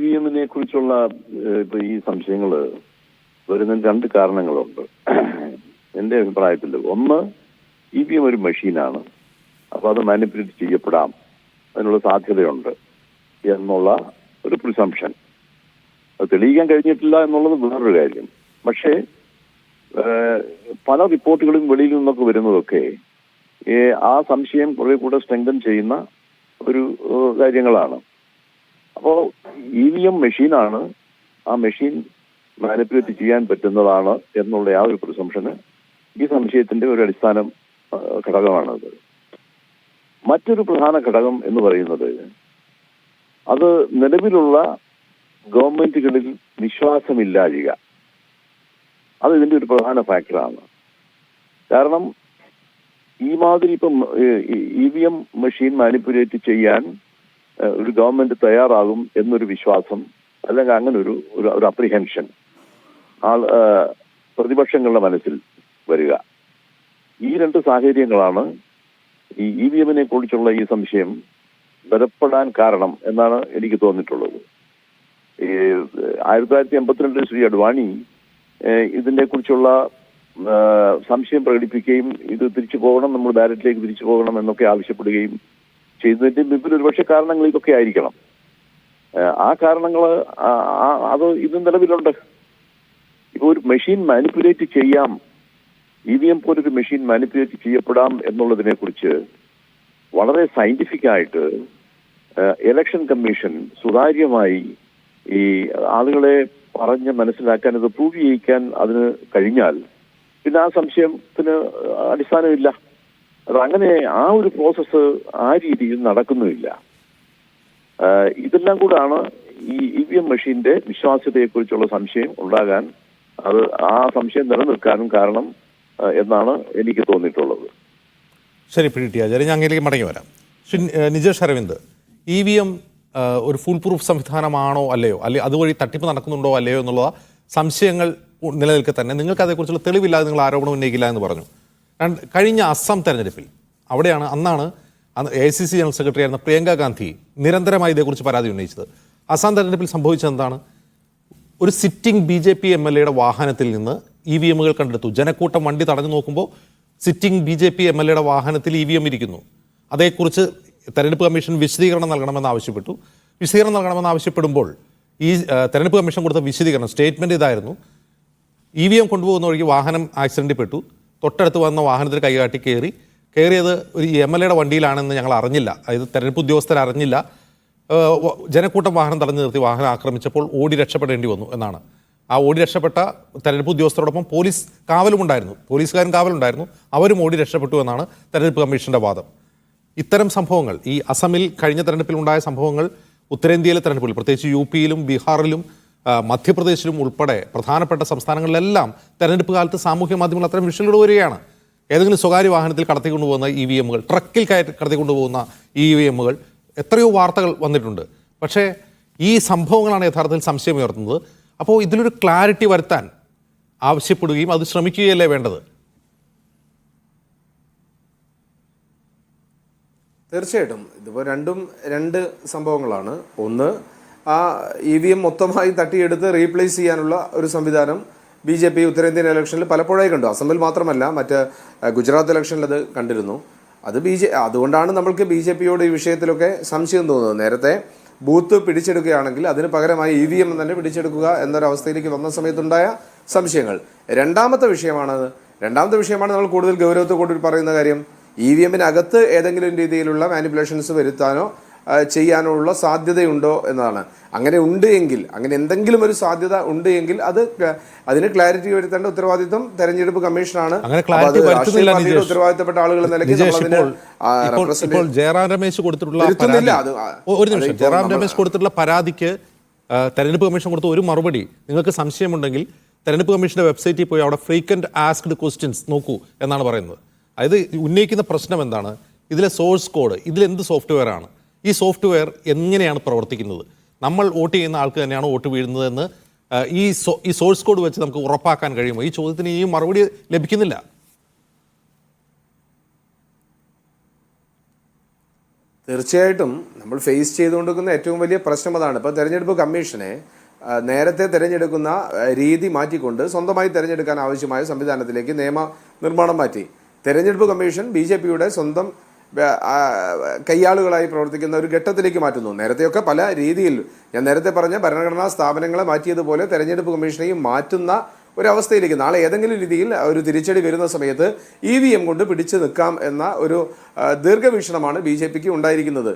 EVM-നെ കുറിച്ചുള്ള ഇപ്പൊ ഈ സംശയങ്ങൾ വരുന്നതിന് രണ്ട് കാരണങ്ങളുണ്ട് എൻ്റെ അഭിപ്രായത്തിൽ. ഒന്ന്, EVM ഒരു മെഷീനാണ്, അപ്പോൾ അത് മാനിപ്പുലേറ്റ് ചെയ്യപ്പെടാം, അതിനുള്ള സാധ്യതയുണ്ട് എന്നുള്ള ഒരു പ്രിസംഷൻ. അത് തെളിയിക്കാൻ കഴിഞ്ഞിട്ടില്ല എന്നുള്ളത് വേറൊരു കാര്യം. പക്ഷേ പല റിപ്പോർട്ടുകളും വെളിയിൽ നിന്നൊക്കെ വരുന്നതൊക്കെ ആ സംശയം കുറെ കൂടെ സ്ട്രെങ്തൻ ചെയ്യുന്ന ഒരു കാര്യങ്ങളാണ്. അപ്പോൾ EVM മെഷീനാണ്, ആ മെഷീൻ മാനിപ്പുലേറ്റ് ചെയ്യാൻ പറ്റുന്നതാണ് എന്നുള്ള ആ ഒരു പ്രിസംഷന് ഈ സംശയത്തിന്റെ ഒരു അടിസ്ഥാന ഘടകമാണത്. മറ്റൊരു പ്രധാന ഘടകം എന്ന് പറയുന്നത് അത് നിലവിലുള്ള ഗവൺമെന്റുകളിൽ വിശ്വാസമില്ലാഴിക. അത് ഇതിന്റെ ഒരു പ്രധാന ഫാക്ടറാണ്. കാരണം ഈ മാതിരി ഇപ്പം EVM മെഷീൻ മാനിപ്പുലേറ്റ് ചെയ്യാൻ ഒരു ഗവൺമെന്റ് തയ്യാറാകും എന്നൊരു വിശ്വാസം, അല്ലെങ്കിൽ അങ്ങനെ ഒരു അപ്രിഹെൻഷൻ പ്രതിപക്ഷങ്ങളുടെ മനസ്സിൽ വരിക. ഈ രണ്ട് സാഹചര്യങ്ങളാണ് ഈ EVM-നെ കുറിച്ചുള്ള ഈ സംശയം ബലപ്പെടാൻ കാരണം എന്നാണ് എനിക്ക് തോന്നിയിട്ടുള്ളത്. 1982 ശ്രീ അഡ്വാണി ഇതിനെ കുറിച്ചുള്ള സംശയം പ്രകടിപ്പിക്കുകയും ഇത് തിരിച്ചു പോകണം, നമ്മൾ ബാലറ്റിലേക്ക് തിരിച്ചു പോകണം എന്നൊക്കെ ആവശ്യപ്പെടുകയും ചെയ്തതിന്റെ മുമ്പിൽ ഒരുപക്ഷെ കാരണങ്ങൾ ഇതൊക്കെ ആയിരിക്കണം. ആ കാരണങ്ങൾ അത് ഇത് നിലവിലുണ്ട്. ഇപ്പോൾ ഒരു മെഷീൻ മാനിപ്പുലേറ്റ് ചെയ്യാം, EVM പോലൊരു മെഷീൻ മാനിപ്പുലേറ്റ് ചെയ്യപ്പെടാം എന്നുള്ളതിനെ കുറിച്ച് വളരെ സയന്റിഫിക് ആയിട്ട് ഇലക്ഷൻ കമ്മീഷൻ സുതാര്യമായി ഈ ആളുകളെ പറഞ്ഞ് മനസ്സിലാക്കാൻ, ഇത് പ്രൂവ് ചെയ്യിക്കാൻ അതിന് കഴിഞ്ഞാൽ പിന്നെ ആ സംശയത്തിന് അടിസ്ഥാനമില്ല. അതങ്ങനെ ആ ഒരു പ്രോസസ്സ് ആ രീതിയിൽ നടക്കുന്നുമില്ല. ഇതെല്ലാം കൂടാണ് ഈ EVM മെഷീന്റെ വിശ്വാസ്യതയെക്കുറിച്ചുള്ള സംശയം ഉണ്ടാകാൻ, അത് ആ സംശയം നിലനിൽക്കാനും കാരണം എന്നാണ് എനിക്ക് തോന്നിയിട്ടുള്ളത്. ശരി, പിടിയ ഞാൻ അങ്ങനെയൊക്കെ മടങ്ങി വരാം. നിജേഷ് അരവിന്ദ്, EVM ഒരു ഫുൾ പ്രൂഫ് സംവിധാനമാണോ അല്ലയോ, അല്ലെങ്കിൽ അതുവഴി തട്ടിപ്പ് നടക്കുന്നുണ്ടോ അല്ലയോ എന്നുള്ള സംശയങ്ങൾ നിലനിൽക്കെ തന്നെ നിങ്ങൾക്ക് അതേക്കുറിച്ചുള്ള തെളിവില്ലാതെ നിങ്ങൾ ആരോപണം ഉന്നയിക്കില്ല എന്ന് പറഞ്ഞു. കഴിഞ്ഞ അസം തെരഞ്ഞെടുപ്പിൽ അന്നാണ് AICC ജനറൽ സെക്രട്ടറി ആയിരുന്ന പ്രിയങ്ക ഗാന്ധി നിരന്തരമായി ഇതേക്കുറിച്ച് പരാതി ഉന്നയിച്ചത്. അസം തെരഞ്ഞെടുപ്പിൽ സംഭവിച്ചത് എന്താണ്? ഒരു സിറ്റിംഗ് BJP MLA വാഹനത്തിൽ നിന്ന് EVM-കൾ കണ്ടെടുത്തു. ജനക്കൂട്ടം വണ്ടി തടഞ്ഞു നോക്കുമ്പോൾ സിറ്റിംഗ് BJP MLA വാഹനത്തിൽ EVM ഇരിക്കുന്നു. അതേക്കുറിച്ച് തെരഞ്ഞെടുപ്പ് കമ്മീഷൻ വിശദീകരണം നൽകണമെന്ന് ആവശ്യപ്പെട്ടു. വിശദീകരണം നൽകണമെന്ന് ആവശ്യപ്പെടുമ്പോൾ ഈ തെരഞ്ഞെടുപ്പ് കമ്മീഷൻ കൊടുത്ത വിശദീകരണം സ്റ്റേറ്റ്മെന്റ് ഇതായിരുന്നു: EVM കൊണ്ടുപോകുന്ന വഴിക്ക് വാഹനം ആക്സിഡന്റിൽ പെട്ടു, തൊട്ടടുത്ത് വന്ന വാഹനത്തിൽ കൈകാട്ടി കയറിയത് ഒരു MLA വണ്ടിയിലാണെന്ന് ഞങ്ങൾ അറിഞ്ഞില്ല, അതായത് തെരഞ്ഞെടുപ്പ് ഉദ്യോഗസ്ഥർ അറിഞ്ഞില്ല. ജനക്കൂട്ടം വാഹനം തടഞ്ഞു നിർത്തി വാഹനം ആക്രമിച്ചപ്പോൾ ഓടി രക്ഷപ്പെടേണ്ടി വന്നു എന്നാണ്. ആ ഓടി രക്ഷപ്പെട്ട തെരഞ്ഞെടുപ്പ് ഉദ്യോഗസ്ഥരോടൊപ്പം പോലീസുകാരും കാവലുണ്ടായിരുന്നു, അവരും ഓടി രക്ഷപ്പെട്ടു എന്നാണ് തെരഞ്ഞെടുപ്പ് കമ്മീഷന്റെ വാദം. ഇത്തരം സംഭവങ്ങൾ, ഈ അസമിൽ കഴിഞ്ഞ തെരഞ്ഞെടുപ്പിൽ ഉണ്ടായ സംഭവങ്ങൾ ഉത്തരേന്ത്യയിലെ തെരഞ്ഞെടുപ്പിൽ, പ്രത്യേകിച്ച് UP-യിലും ബീഹാറിലും മധ്യപ്രദേശിലും ഉൾപ്പെടെ പ്രധാനപ്പെട്ട സംസ്ഥാനങ്ങളിലെല്ലാം തെരഞ്ഞെടുപ്പ് കാലത്ത് സാമൂഹ്യ മാധ്യമങ്ങൾ അത്തരം വിഷയങ്ങൾ വരികയാണ്. ഏതെങ്കിലും സ്വകാര്യ വാഹനത്തിൽ കടത്തിക്കൊണ്ടുപോകുന്ന EVM-കൾ, ട്രക്കിൽ കടത്തിക്കൊണ്ടുപോകുന്ന EVM-കൾ, എത്രയോ വാർത്തകൾ വന്നിട്ടുണ്ട്. പക്ഷേ ഈ സംഭവങ്ങളാണ് യഥാർത്ഥത്തിൽ സംശയമുയർത്തുന്നത്. അപ്പോൾ ഇതിലൊരു ക്ലാരിറ്റി വരുത്താൻ ആവശ്യപ്പെടുകയും അത് ശ്രമിക്കുകയല്ലേ വേണ്ടത്? തീർച്ചയായിട്ടും ഇതിപ്പോൾ രണ്ട് സംഭവങ്ങളാണ്. ഒന്ന്, ആ EVM മൊത്തമായി തട്ടിയെടുത്ത് റീപ്ലേസ് ചെയ്യാനുള്ള ഒരു സംവിധാനം BJP ഉത്തരേന്ത്യൻ ഇലക്ഷനിൽ പലപ്പോഴായി കണ്ടു. അസമിൽ മാത്രമല്ല, മറ്റ് ഗുജറാത്ത് ഇലക്ഷനിൽ അത് കണ്ടിരുന്നു. അതുകൊണ്ടാണ് നമ്മൾക്ക് BJP-യോട് ഈ വിഷയത്തിലൊക്കെ സംശയം തോന്നുന്നത്. നേരത്തെ ബൂത്ത് പിടിച്ചെടുക്കുകയാണെങ്കിൽ അതിന് പകരമായി EVM തന്നെ പിടിച്ചെടുക്കുക എന്നൊരവസ്ഥയിലേക്ക് വന്ന സമയത്തുണ്ടായ സംശയങ്ങൾ. രണ്ടാമത്തെ വിഷയമാണ് നമ്മൾ കൂടുതൽ ഗൗരവത്തോടുകൂടി പറയുന്ന കാര്യം, EVM-നകത്ത് ഏതെങ്കിലും രീതിയിലുള്ള മാനിപ്പുലേഷൻസ് വരുത്താനോ ചെയ്യാനോ ഉള്ള സാധ്യതയുണ്ടോ എന്നതാണ്. അങ്ങനെ എന്തെങ്കിലും ഒരു സാധ്യത ഉണ്ട് എങ്കിൽ അതിന് ക്ലാരിറ്റി വരുത്തേണ്ട ഉത്തരവാദിത്വം തെരഞ്ഞെടുപ്പ് കമ്മീഷനാണ്. ഉത്തരവാദിത്തപ്പെട്ട ആളുകൾ എന്ന നിലയ്ക്ക് ജയറാം രമേശ് കൊടുത്തിട്ടുള്ള പരാതിക്ക് തെരഞ്ഞെടുപ്പ് കമ്മീഷൻ കൊടുത്ത ഒരു മറുപടി, നിങ്ങൾക്ക് സംശയമുണ്ടെങ്കിൽ തെരഞ്ഞെടുപ്പ് കമ്മീഷന്റെ വെബ്സൈറ്റിൽ പോയി അവിടെ ഫ്രീക്വന്റ് ആസ്ക്ഡ് ക്വസ്റ്റ്യൻസ് നോക്കൂ എന്നാണ് പറയുന്നത്. അതായത് ഉന്നയിക്കുന്ന പ്രശ്നം എന്താണ്? ഇതിലെ സോഴ്സ് കോഡ്, ഇതിലെന്ത് സോഫ്റ്റ്വെയർ ആണ്, ഈ സോഫ്റ്റ്വെയർ എങ്ങനെയാണ് പ്രവർത്തിക്കുന്നത്, നമ്മൾ വോട്ട് ചെയ്യുന്ന ആൾക്ക് തന്നെയാണ് വോട്ട് വീഴുന്നതെന്ന് ഈ സോഴ്സ് കോഡ് വെച്ച് നമുക്ക് ഉറപ്പാക്കാൻ കഴിയുമോ? ഈ ചോദ്യത്തിന് ഈ മറുപടി ലഭിക്കുന്നില്ല. തീർച്ചയായിട്ടും നമ്മൾ ഫേസ് ചെയ്തുകൊണ്ടിരിക്കുന്ന ഏറ്റവും വലിയ പ്രശ്നം അതാണ്. ഇപ്പോൾ തെരഞ്ഞെടുപ്പ് കമ്മീഷനെ നേരത്തെ തിരഞ്ഞെടുക്കുന്ന രീതി മാറ്റിക്കൊണ്ട് സ്വന്തമായി തിരഞ്ഞെടുക്കാൻ ആവശ്യമായ സംവിധാനത്തിലേക്ക് നിയമ നിർമ്മാണം മാറ്റി. തെരഞ്ഞെടുപ്പ് കമ്മീഷൻ BJPയുടെ സ്വന്തം കയ്യാളുകളായി പ്രവർത്തിക്കുന്ന ഒരു ഘട്ടത്തിലേക്ക് മാറ്റുന്നു. നേരത്തെയൊക്കെ പല രീതിയിൽ ഞാൻ നേരത്തെ പറഞ്ഞ ഭരണഘടനാ സ്ഥാപനങ്ങളെ മാറ്റിയതുപോലെ തെരഞ്ഞെടുപ്പ് കമ്മീഷനെയും മാറ്റുന്ന ഒരവസ്ഥയിലേക്ക് നാളെ ഏതെങ്കിലും രീതിയിൽ ഒരു തിരിച്ചടി വരുന്ന സമയത്ത് EVM കൊണ്ട് പിടിച്ചു നിൽക്കാം എന്ന ഒരു ദീർഘവീക്ഷണമാണ് BJPക്ക് ഉണ്ടായിരിക്കുന്നത്.